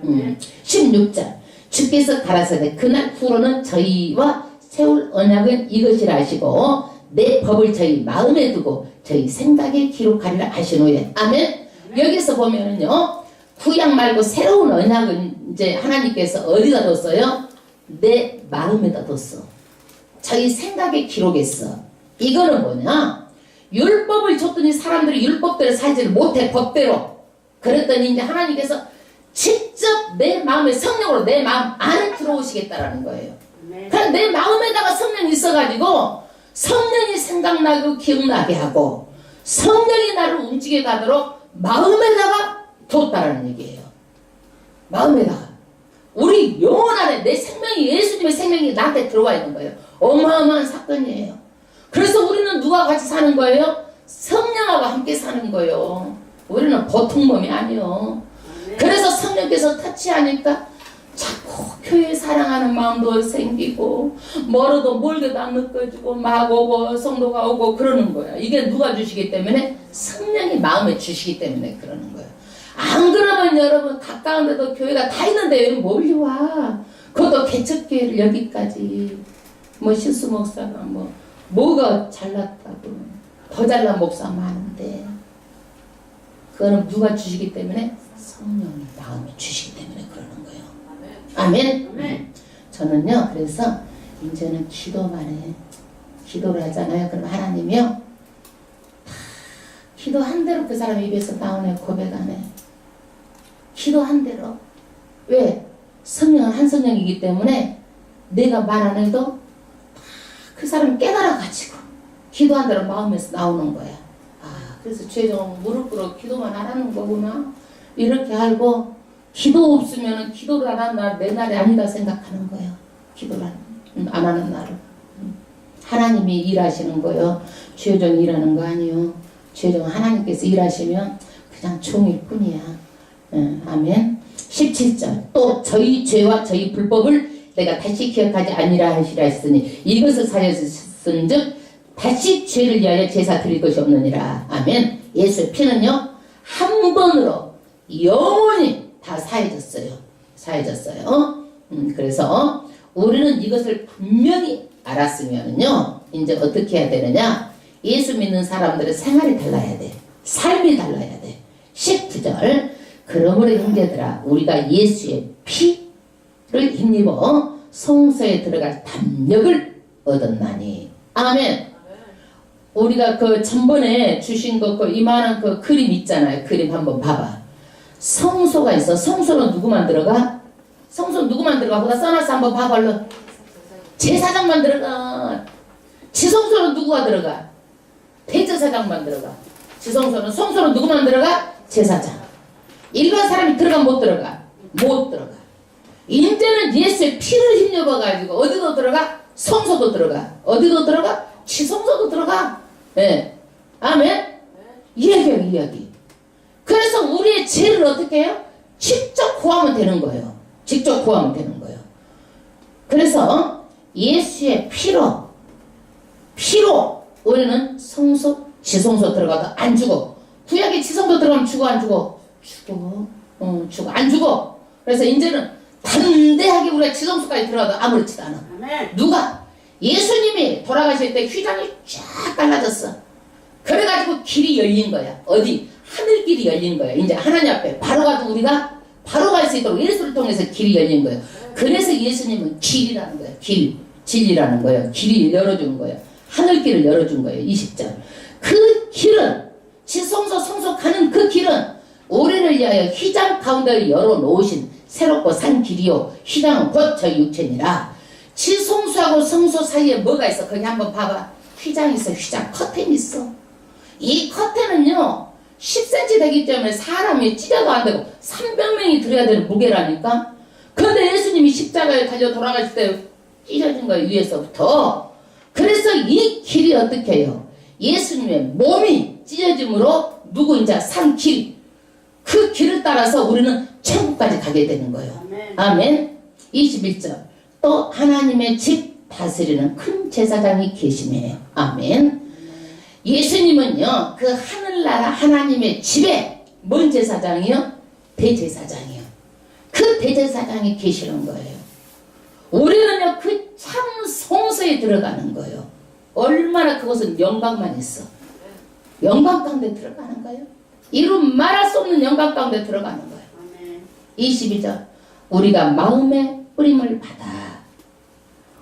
16절 주께서 가라사대 그날 후로는 저희와 세울 언약은 이것이라 하시고 내 법을 저희 마음에 두고 저희 생각에 기록하리라 하신 후에 아멘. 여기서 보면은요 구약 말고 새로운 언약은 이제 하나님께서 어디다 뒀어요? 내 마음에다 뒀어. 저희 생각에 기록했어. 이거는 뭐냐? 율법을 줬더니 사람들이 율법대로 살지를 못해 법대로. 그랬더니 이제 하나님께서 직접 내 마음에 성령으로 내 마음 안에 들어오시겠다라는 거예요. 그럼 내 마음에다가 성령이 있어가지고 성령이 생각나고 기억나게 하고 성령이 나를 움직여 가도록 마음에다가 뒀다라는 얘기예요. 마음에다가. 우리 영혼 안에 내 생명이 예수님의 생명이 나한테 들어와 있는 거예요. 어마어마한 사건이에요. 그래서 우리는 누가 같이 사는 거예요? 성령하고 함께 사는 거예요. 우리는 보통 몸이 아니요. 그래서 성령께서 터치하니까 자꾸 교회 사랑하는 마음도 생기고 멀어도 멀게도 안 느껴지고 막 오고 성도가 오고 그러는 거야. 이게 누가 주시기 때문에? 성령이 마음에 주시기 때문에 그러는 거예요. 안 그러면 여러분 가까운 데도 교회가 다 있는데 여기 멀리 와. 그것도 개척교회를 여기까지 뭐 실수 목사가 뭐가 잘났다고 더 잘난 목사 많은데 그거는 누가 주시기 때문에? 성령이 마음에 주시기 때문에 그러는 거예요. 아멘. 아멘. 저는요 그래서 이제는 기도만 해. 기도를 하잖아요. 그럼 하나님이요 기도한 대로 그 사람 입에서 나오네. 고백 안 해. 기도한 대로. 왜? 성령은 한 성령이기 때문에 내가 말 안 해도 그 사람이 깨달아가지고 기도한 대로 마음에서 나오는 거야. 아, 그래서 죄종 무릎 꿇어 기도만 하라는 거구나. 이렇게 알고 기도 없으면 기도를 안 하는 날 내 날이 아니다 생각하는 거예요. 기도를 안 하는 날은. 하나님이 일하시는 거예요. 죄종이 일하는 거 아니에요. 죄종은 하나님께서 일하시면 그냥 종일 뿐이야. 아멘. 17절 또 저희 죄와 저희 불법을 내가 다시 기억하지 아니라 하시라 했으니 이것을 사였은즉 다시 죄를 위하여 제사 드릴 것이 없느니라. 아멘. 예수의 피는요 한 번으로 영원히 다 사해졌어요. 사해졌어요. 그래서 우리는 이것을 분명히 알았으면요 이제 어떻게 해야 되느냐? 예수 믿는 사람들의 생활이 달라야 돼. 삶이 달라야 돼. 19절 그러므로 형제들아 우리가 예수의 피를 힘입어 성소에 들어갈 담력을 얻었나니. 아멘. 우리가 그 전번에 주신 그 이만한 그 그림 있잖아요. 그림 한번 봐봐. 성소가 있어. 성소는 누구만 들어가? 성소는 누구만 들어가? 보다 써놨어. 한번 봐봐. 얼른. 제사장만 들어가. 지성소는 누구가 들어가? 대제사장만 들어가. 지성소는 성소는 누구만 들어가? 제사장. 일반 사람이 들어가 못 들어가? 못 들어가. 이제는 예수의 피를 힘입어가지고 어디도 들어가? 성소도 들어가. 어디도 들어가? 지성소도 들어가. 네. 아멘. 이야기야 이야기. 그래서 우리의 죄를 어떻게 해요? 직접 구하면 되는 거예요. 직접 구하면 되는 거예요. 그래서 예수의 피로 우리는 성소, 지성소 들어가도 안 죽어. 구약에 지성소 들어가면 죽어 안 죽어? 죽어. 죽어. 안 죽어. 그래서 이제는 담대하게 우리가 지성소까지 들어가도 아무렇지도 않아. 누가? 예수님이 돌아가실 때 휘장이 쫙 갈라졌어. 그래가지고 길이 열린 거야. 어디? 하늘길이 열린 거야. 이제 하나님 앞에 바로 가도 우리가 바로 갈 수 있도록 예수를 통해서 길이 열린 거예요. 그래서 예수님은 길이라는 거예요. 길, 진리라는 거예요. 길이 열어준 거예요. 하늘길을 열어준 거예요. 20절. 그 길은 지성소 성소 가는 그 길은 우리를 위하여 휘장 가운데 열어놓으신 새롭고 산 길이요 휘장은 곧 저희 육체니라. 지성소하고 성소 사이에 뭐가 있어? 거기 한번 봐봐. 휘장 있어. 휘장. 커튼 있어. 이 커튼은요 10cm 되기 때문에 사람이 찢어도 안 되고 300명이 들어야 되는 무게라니까. 그런데 예수님이 십자가에 달려 돌아가실 때 찢어진 거예요. 위에서부터. 그래서 이 길이 어떻게 해요? 예수님의 몸이 찢어짐으로 누구 이제 산 길, 그 길을 따라서 우리는 천국까지 가게 되는 거예요. 아멘. 21절. 또 하나님의 집 다스리는 큰 제사장이 계시네요. 아멘. 예수님은요 그 하늘나라 하나님의 집에 뭔 제사장이요? 대제사장이요. 그 대제사장이 계시는 거예요. 우리는요 그 참 성소에 들어가는 거예요. 얼마나 그것은 영광만 있어. 영광 가운데 들어가는 거예요. 이루 말할 수 없는 영광 가운데 들어가는 거예요. 22절. 우리가 마음의 뿌림을 받아.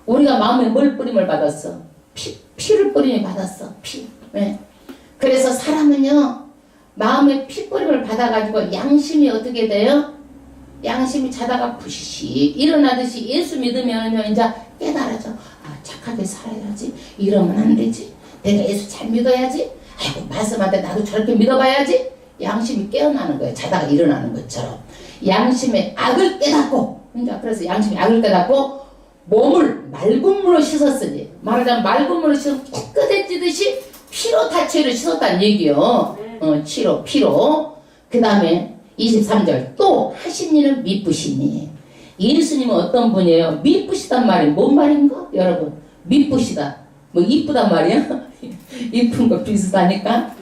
우리가 마음에 뭘 뿌림을 받았어? 피를 뿌림을 받았어. 피. 네. 그래서 사람은요 마음에 피 뿌림을 받아가지고 양심이 어떻게 돼요? 양심이 자다가 부시시 일어나듯이 예수 믿으면요 이제 깨달아져. 아, 착하게 살아야지. 이러면 안 되지. 내가 예수 잘 믿어야지. 아이고 말씀한테 나도 저렇게 믿어봐야지. 양심이 깨어나는 거예요. 자다가 일어나는 것처럼. 양심의 악을 깨닫고, 그러니까 그래서 양심의 악을 깨닫고 몸을 맑은 물로 씻었으니, 말하자면 맑은 물로 씻어 깨끗해지듯이 피로 다 죄를 씻었다는 얘기요. 피로. 그 다음에 23절. 또 하신 일은 미쁘시니. 예수님은 어떤 분이에요? 미쁘시단 말이 뭔 말인가? 여러분, 미쁘시다. 뭐 이쁘단 말이야? 이쁜 거 비슷하니까.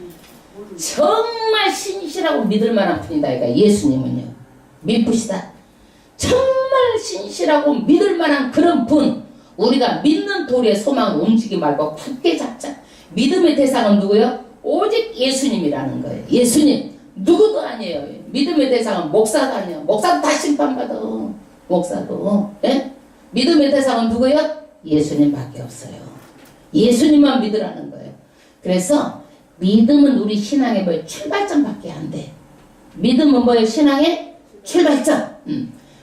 정말 신실하고 믿을 만한 분이다. 그러니까 예수님은요. 미쁘시다. 정말 신실하고 믿을 만한 그런 분. 우리가 믿는 도리의 소망을 움직이지 말고 굳게 잡자. 믿음의 대상은 누구요? 오직 예수님이라는 거예요. 예수님. 누구도 아니에요. 믿음의 대상은 목사도 아니에요. 목사도 다 심판받아. 목사도. 예? 믿음의 대상은 누구요? 예수님밖에 없어요. 예수님만 믿으라는 거예요. 그래서 믿음은 우리 신앙의 뭐예요? 출발점밖에 안 돼. 믿음은 뭐예요? 신앙의 출발점.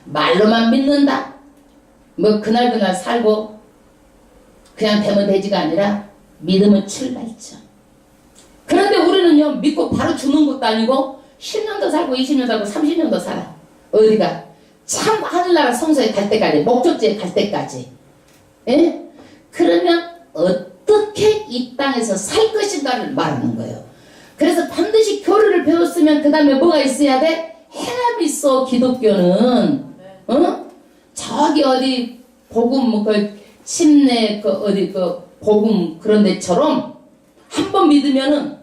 말로만 믿는다. 뭐 그날 살고 그냥 되면 되지가 아니라 믿음은 출발점. 그런데 우리는요 믿고 바로 죽는 것도 아니고 10년도 살고 20년 살고 30년도 살아. 어디가? 참 하늘나라 성소에 갈 때까지, 목적지에 갈 때까지. 예? 그러면 어떻게 이 땅에서 살 것인가를 말하는 거예요. 그래서 반드시 교리를 배웠으면 그 다음에 뭐가 있어야 돼? 행함이 있어. 기독교는 저기 어디 복음 그 침례 그 어디 그 복음 그런 데처럼 한 번 믿으면은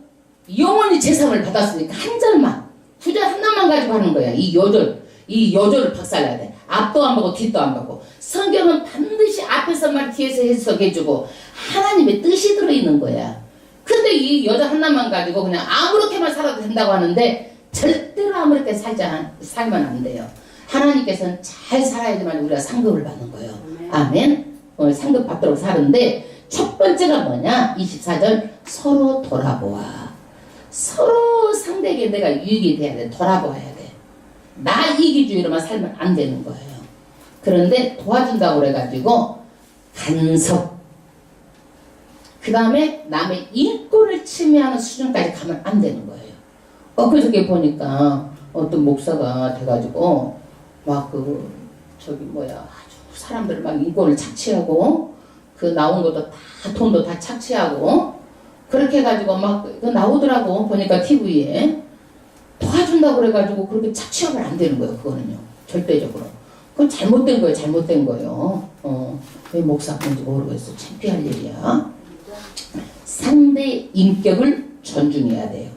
영원히 재산을 받았으니까 한 절만 구절 하나만 가지고 하는 거야. 이 요절을 박살내야 돼. 앞도 안 보고 뒤도 안 보고. 성경은 반드시 앞에서 말 뒤에서 해석해주고 하나님의 뜻이 들어있는 거야. 근데 이 여자 하나만 가지고 그냥 아무렇게만 살아도 된다고 하는데 절대로 아무렇게 살면 안 돼요. 하나님께서는 잘 살아야지만 우리가 상급을 받는 거예요. 아멘. 상급 받도록 사는데 첫 번째가 뭐냐? 24절. 서로 돌아보아. 서로 상대에게 내가 유익이 돼야 돼. 돌아보아야 돼. 나 이기주의로만 살면 안 되는 거예요. 그런데 도와준다고 그래가지고 간섭, 그 다음에 남의 인권을 침해하는 수준까지 가면 안 되는 거예요. 그저께 보니까 어떤 목사가 돼가지고 막 아주 사람들 막 인권을 착취하고 그 나온 것도 다 돈도 다 착취하고 그렇게 해가지고 막 나오더라고. 보니까 TV에 도와준다고 그래가지고 그렇게 착취하면 안 되는 거예요. 그거는요. 절대적으로. 그건 잘못된 거예요. 왜 목사 건지 모르겠어. 창피할 일이야. 상대의 인격을 존중해야 돼요.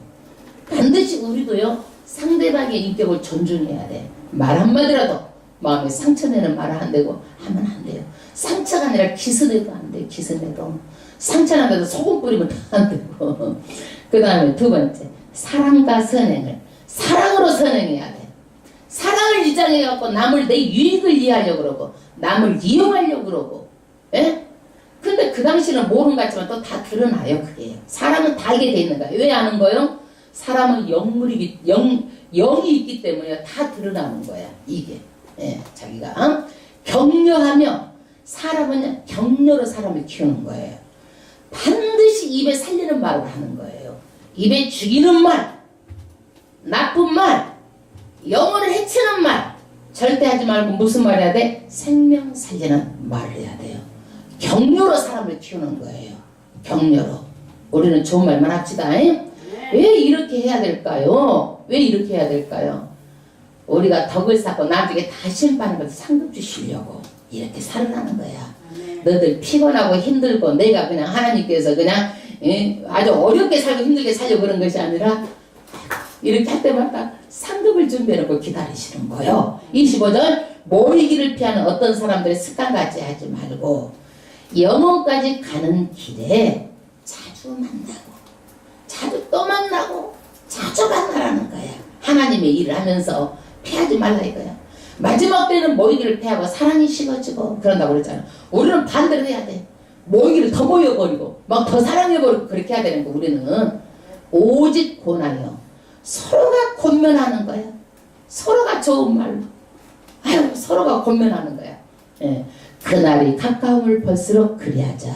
반드시 우리도요. 상대방의 인격을 존중해야 돼. 말 한마디라도 마음에 상처내는 말을 안 되고 하면 안 돼요. 상처가 아니라 기스내도 안 돼. 기스내도. 상처는 안 돼도 소금 뿌리면 다 안 되고. 그 다음에 두 번째. 사랑과 선행을. 사랑으로 선행해야 돼. 사랑을 이장해갖고 남을 내 유익을 이해하려고 그러고 남을 이용하려고 그러고. 예? 근데 그 당시는 모르는 것 같지만 또 다 드러나요. 그게. 사람은 다 알게 돼 있는 거야. 왜 아는 거요? 사람은 영이 있기 때문에 다 드러나는 거야. 이게. 예, 자기가 격려하며 사람은 격려로 사람을 키우는 거예요. 반드시 입에 살리는 말을 하는 거예요. 입에 죽이는 말, 나쁜 말, 영혼을 해치는 말 절대 하지 말고 무슨 말 해야 돼? 생명 살리는 말을 해야 돼요. 격려로 사람을 키우는 거예요. 격려로. 우리는 좋은 말만 합시다. 왜 이렇게 해야 될까요? 왜 이렇게 해야 될까요? 우리가 덕을 쌓고 나중에 다 심판하는 것을 상급 주시려고 이렇게 살아나는 거야. 너들 피곤하고 힘들고 내가 그냥 하나님께서 그냥 아주 어렵게 살고 힘들게 살려고 그런 것이 아니라 이렇게 할 때마다 상급을 준비해놓고 기다리시는 거예요. 25절 모이기를 피하는 어떤 사람들의 습관같이 하지 말고 영혼까지 가는 길에 자주 만나고 자주 또 만나고 자주 만나라는 거야. 하나님의 일을 하면서 피하지 말라 이거야. 마지막 때는 모이기를 피하고 사랑이 식어지고 그런다고 그랬잖아. 우리는 반대로 해야 돼. 모이기를 더 모여버리고 막 더 사랑해버리고 그렇게 해야 되는 거. 우리는 오직 권하여 서로가 권면하는 거야. 서로가 좋은 말로 아유 서로가 권면하는 거야. 예. 그날이 가까움을 볼수록 그리하자.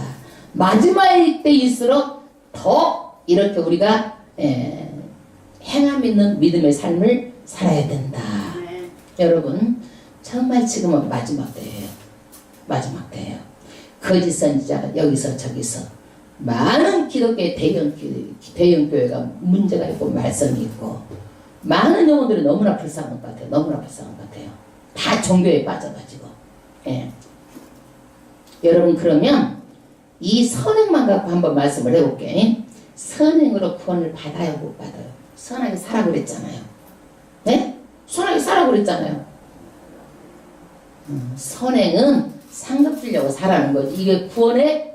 마지막일 때일수록 더 이렇게 우리가 행함 있는 믿음의 삶을 살아야 된다. 여러분 정말 지금은 마지막 때예요. 마지막 때예요. 거짓 선지자가 여기서 저기서 많은 기독교의 대형교회가 문제가 있고 말썽이 있고 많은 영혼들이 너무나 불쌍한 것 같아요. 너무나 불쌍한 것 같아요. 다 종교에 빠져가지고. 예. 여러분 그러면 이 선행만 갖고 한번 말씀을 해볼게. 선행으로 구원을 받아요 못 받아요? 선하게 살아 그랬잖아요. 네? 선하게 살아 그랬잖아요. 선행은 상급 주려고 살아는 거지. 이게 구원의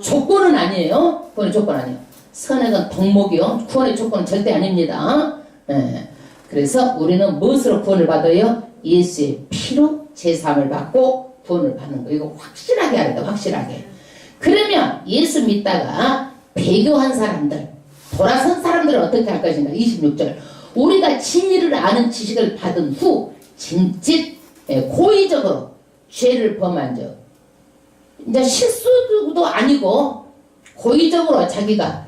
조건은 아니에요. 구원의 조건 아니에요. 선행은 덕목이요. 구원의 조건은 절대 아닙니다. 네. 그래서 우리는 무엇으로 구원을 받아요? 예수의 피로 제사함을 받고 구원을 받는 거. 이거 확실하게 알아야 돼. 확실하게. 그러면 예수 믿다가 배교한 사람들, 돌아선 사람들은 어떻게 할 것인가? 26절. 우리가 진리를 아는 지식을 받은 후 진짓 고의적으로 죄를 범한 적, 이제 실수도 아니고 고의적으로 자기가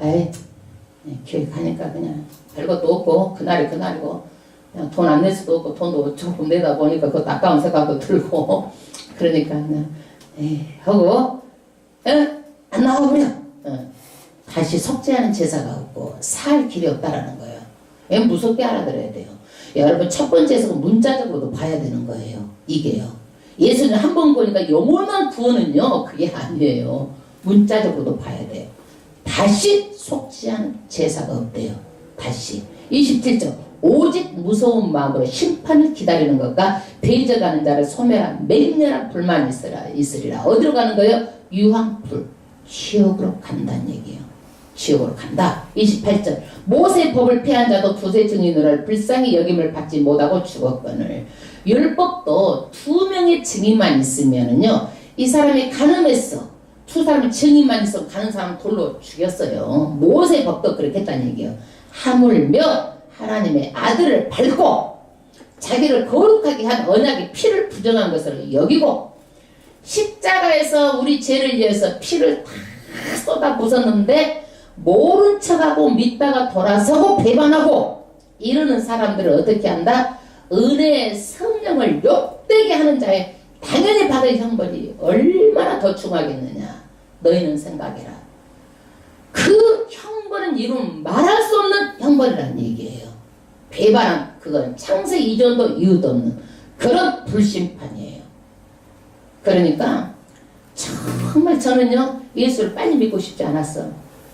교회 가니까 그냥 별것도 없고 그날이 그날이고 그냥 돈 안 낼 수도 없고 돈도 조금 내다 보니까 그것도 아까운 생각도 들고 그러니까 그냥 하고 안 나와버려. 다시 속죄하는 제사가 없고 살 길이 없다라는 거예요. 왜 무섭게 알아들어야 돼요. 여러분 첫 번째에서 문자적으로도 봐야 되는 거예요. 이게요. 예수는 한 번 보니까 영원한 구원은요 그게 아니에요. 문자적으로도 봐야 돼요. 다시 속죄하는 제사가 없대요. 다시 27절 오직 무서운 마음으로 심판을 기다리는 것과 배져가는 자를 소멸한 맹렬한 불만이 있으리라. 어디로 가는 거예요? 유황불 지옥으로 간다는 얘기예요. 지옥으로 간다. 28절 모세의 법을 폐한 자도 두세 증인으로 불쌍히 여김을 받지 못하고 죽었거늘. 율법도 두 명의 증인만 있으면은요 이 사람이 간음했어. 두 사람의 증인만 있으면 가는 사람 돌로 죽였어요. 모세의 법도 그렇게 했다는 얘기예요. 하물며 하나님의 아들을 밟고 자기를 거룩하게 한 언약의 피를 부정한 것을 여기고 십자가에서 우리 죄를 위해서 피를 다 쏟아 부었는데 모른 척하고 믿다가 돌아서고 배반하고 이러는 사람들을 어떻게 한다? 은혜의 성령을 욕되게 하는 자의 당연히 받을 형벌이 얼마나 더 중하겠느냐. 너희는 생각해라. 그 형벌은 이루면 말할 수 없는 형벌이라는 얘기예요. 배반한 그건 창세 이전도 이유도 없는 그런 불심판이에요. 그러니까 정말 저는요 예수를 빨리 믿고 싶지 않았어.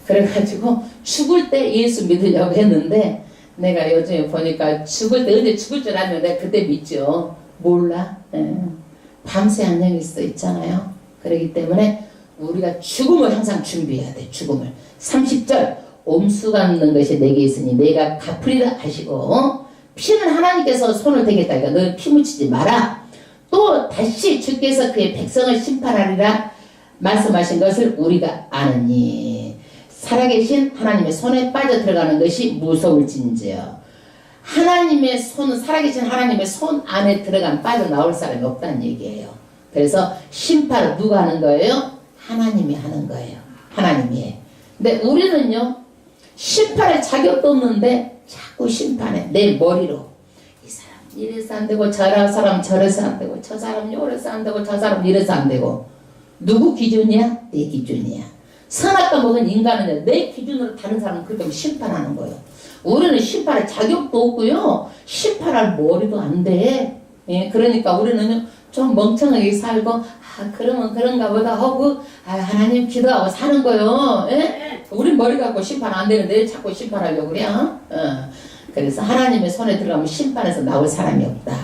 그래가지고 죽을 때 예수 믿으려고 했는데 내가 요즘에 보니까 죽을 때 언제 죽을 줄 알면 내가 그때 믿죠. 몰라. 밤새 안녕일 수도 있잖아요. 그렇기 때문에 우리가 죽음을 항상 준비해야 돼. 죽음을. 30절 옴수 갚는 것이 내게 있으니 내가 갚으리라 하시고 피는 하나님께서 손을 대겠다. 그러니까 너는 피 묻히지 마라. 또 다시 주께서 그의 백성을 심판하리라 말씀하신 것을 우리가 아느니 살아계신 하나님의 손에 빠져들어가는 것이 무서울진지요. 하나님의 손, 살아계신 하나님의 손 안에 들어가면 빠져나올 사람이 없다는 얘기예요. 그래서 심판을 누가 하는 거예요? 하나님이 하는 거예요. 하나님이. 근데 우리는요, 심판할 자격도 없는데 자꾸 심판해. 내 머리로. 이 사람 이래서 안 되고, 저 사람 저래서 안 되고, 저 사람 요래서 안 되고, 저 사람 이래서 안 되고. 누구 기준이야? 내 기준이야. 선악과 먹은 인간은 내 기준으로 다른 사람을 그렇게 심판하는 거예요. 우리는 심판할 자격도 없고요. 심판할 머리도 안 돼. 예, 그러니까 우리는 좀 멍청하게 살고, 그러면 그런가 보다 하고, 하나님 기도하고 사는 거요. 예? 우리 머리 갖고 심판 안 되는데 자꾸 심판하려고 그래. 그래서 하나님의 손에 들어가면 심판에서 나올 사람이 없다.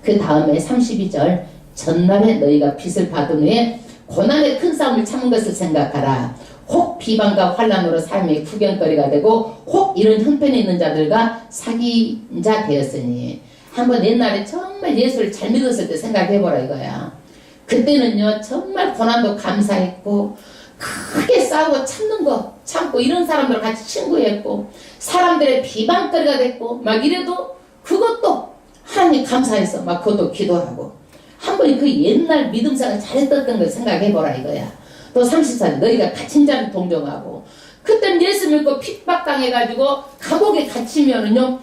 그 다음에 32절, 전날에 너희가 빚을 받은 후에 고난의 큰 싸움을 참은 것을 생각하라. 혹 비방과 환난으로 삶의 구경거리가 되고 혹 이런 형편에 있는 자들과 사귄 자 되었으니. 한번 옛날에 정말 예수를 잘 믿었을 때 생각해보라 이거야. 그때는요 정말 고난도 감사했고 크게 싸우고 참는 거 참고 이런 사람들 같이 친구했고 사람들의 비방거리가 됐고 막 이래도 그것도 하나님 감사해서 막 그것도 기도하고 한번 그 옛날 믿음생활 잘했던 걸 생각해보라 이거야. 또 34절 너희가 갇힌 자를 동정하고 그땐 예수 믿고 핍박당해가지고 감옥에 갇히면은요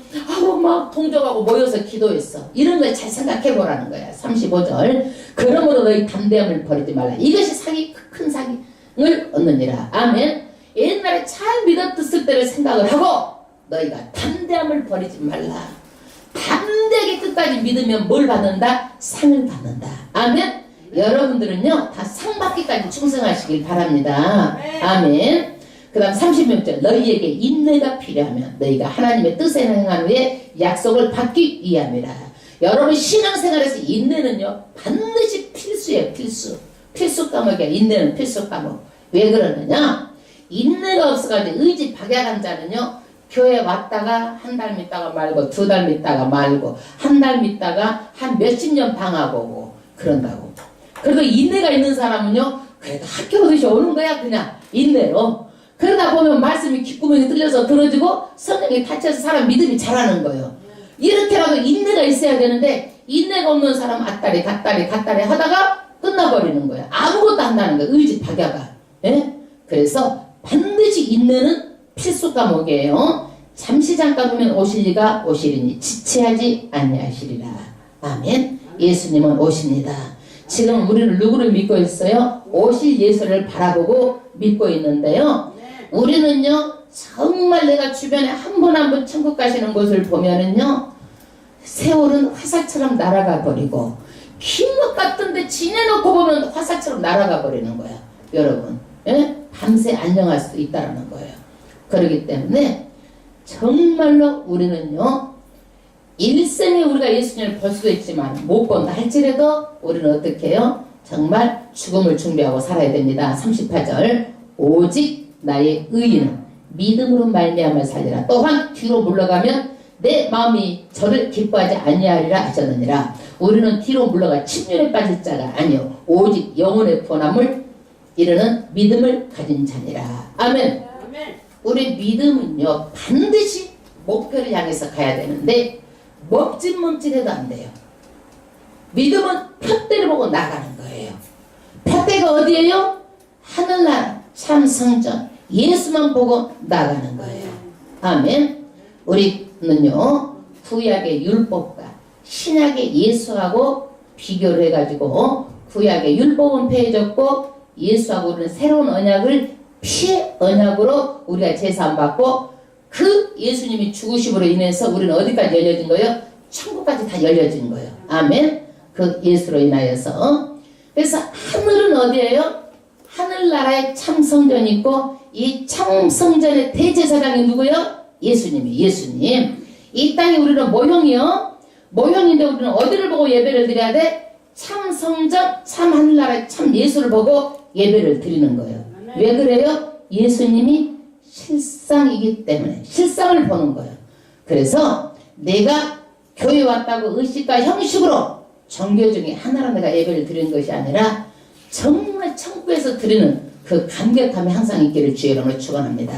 막 동정하고 모여서 기도했어. 이런 걸 잘 생각해보라는 거야. 35절 그러므로 너희 담대함을 버리지 말라. 이것이 사기 큰 사기를 얻느니라. 아멘. 옛날에 잘 믿었을 때를 생각을 하고 너희가 담대함을 버리지 말라. 담대하게 끝까지 믿으면 뭘 받는다? 상을 받는다. 아멘. 여러분들은요 다 상 받기까지 충성하시길 바랍니다. 아멘. 그 다음 36절 너희에게 인내가 필요하면 너희가 하나님의 뜻에 행한 후에 약속을 받기 위함이라. 여러분 신앙생활에서 인내는요 반드시 필수예요. 필수 과목이야. 인내는 필수 과목. 왜 그러느냐, 인내가 없어가지고 의지 박약한 자는요 교회 왔다가 한 달 믿다가 말고 두 달 믿다가 말고 한 달 믿다가 한 몇십 년 방학 오고 그런다고. 그래도 인내가 있는 사람은요 그래도 학교 오듯이 오는 거야. 그냥 인내로. 그러다 보면 말씀이 귓구멍이 뚫려서 들어지고 성령이 닫혀서 사람 믿음이 자라는 거예요. 이렇게라도 인내가 있어야 되는데 인내가 없는 사람 앞다리 갓다리 하다가 끝나버리는 거야. 아무것도 한다는 거야. 의지 박야가. 예? 그래서 반드시 인내는 필수 과목이에요. 잠시 잠깐 오면 오실리가 오시리니 지체하지 아니하시리라. 아멘. 예수님은 오십니다. 지금 우리는 누구를 믿고 있어요? 오실 예수를 바라보고 믿고 있는데요. 우리는요 정말 내가 주변에 한 분 한 분 천국 가시는 곳을 보면은요 세월은 화살처럼 날아가 버리고 긴 것 같은데 지내놓고 보면 화살처럼 날아가 버리는 거야. 여러분, 예? 밤새 안녕할 수 있다는 거예요. 그렇기 때문에 정말로 우리는요 일생에 우리가 예수님을 볼 수도 있지만 못 본다 할지라도 우리는 어떻게 해요? 정말 죽음을 준비하고 살아야 됩니다. 38절 오직 나의 의인은 믿음으로 말미암아 살리라. 또한 뒤로 물러가면 내 마음이 저를 기뻐하지 아니하리라 하셨느니라. 우리는 뒤로 물러가 침륜에 빠질 자가 아니요 오직 영혼의 구원함을 이르는 믿음을 가진 자니라. 아멘. 우리 믿음은요 반드시 목표를 향해서 가야 되는데 멈칫멈칫해도 안 돼요. 믿음은 푯대를 보고 나가는 거예요. 푯대가 어디예요? 하늘나라 참 성전 예수만 보고 나가는 거예요. 아멘. 우리는요 구약의 율법과 신약의 예수하고 비교를 해가지고 구약의 율법은 폐해졌고 예수하고 우리는 새로운 언약을 피의 언약으로 우리가 제사함 받고 그 예수님이 죽으심으로 인해서 우리는 어디까지 열려진 거예요? 천국까지 다 열려진 거예요. 아멘. 그 예수로 인하여서. 그래서 하늘은 어디예요? 하늘나라에 참성전이 있고 이 참성전의 대제사장이 누구요? 예수님이. 예수님. 이 땅에 우리는 모형이요. 모형인데 우리는 어디를 보고 예배를 드려야 돼? 참성전, 참 하늘나라의 참 예수를 보고 예배를 드리는 거예요. 왜 그래요? 예수님이 실상이기 때문에 실상을 보는 거예요. 그래서 내가 교회 왔다고 의식과 형식으로 종교 중에 하나로 내가 예배를 드리는 것이 아니라 정말 천국에서 드리는 그 감격함이 항상 있기를 주의 이름으로 축원합니다.